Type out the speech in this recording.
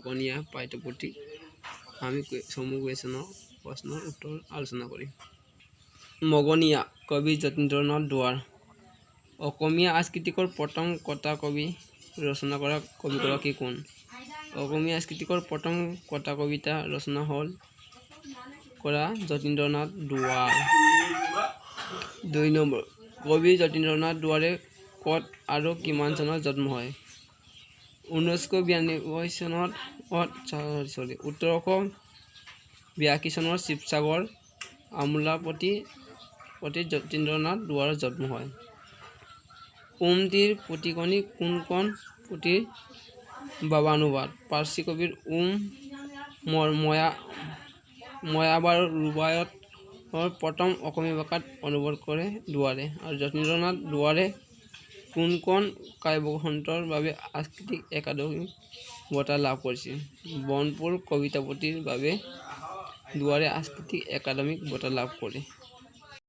অকণীয়া পাঠ্যপুথি আমি চমু কুৱেশ্যনৰ প্ৰশ্নৰ উত্তৰ আলোচনা কৰিম। মগনীয়া কবি যতীন্দ্ৰনাথ দুৱৰা। অসমীয়া সাংস্কৃতিকৰ প্ৰথম কথা কবি ৰচনা কৰা কবিগৰাকী কোন? অসমীয়া সাংস্কৃতিকৰ প্ৰথম কথা কবিতা ৰচনা কৰা যতীন্দ্ৰনাথ দুৱৰা। 2 নম্বৰ। কবি যতীন্দ্ৰনাথ দুৱৰাৰ ক'ত আৰু কিমান চনত জন্ম হয়? 1992 চনত। 1882 চনৰ শিৱসাগৰ আমোলাপট্টিত যতীন্দ্ৰনাথ দুৱৰাৰ জন্ম হয়। উম্তিৰ পুথিখনি কোনখন পুথিৰ ভাৱানুবাদ? পাৰ্চী কবি ময়াবাৰ ৰুবায়তৰ প্ৰথম অসমীয়া ভাষাত অনুবাদ কৰে দুৱৰাই। আৰু যতীন্দ্ৰনাথ দুৱৰাই কোনখন কাব্যগ্ৰন্থৰ বাবে সাহিত্য একাডেমি বঁটা লাভ কৰিছিল? বনফুল কবিতাপুথিৰ বাবে দুৱৰাই সাহিত্য একাডেমি বঁটা লাভ কৰে।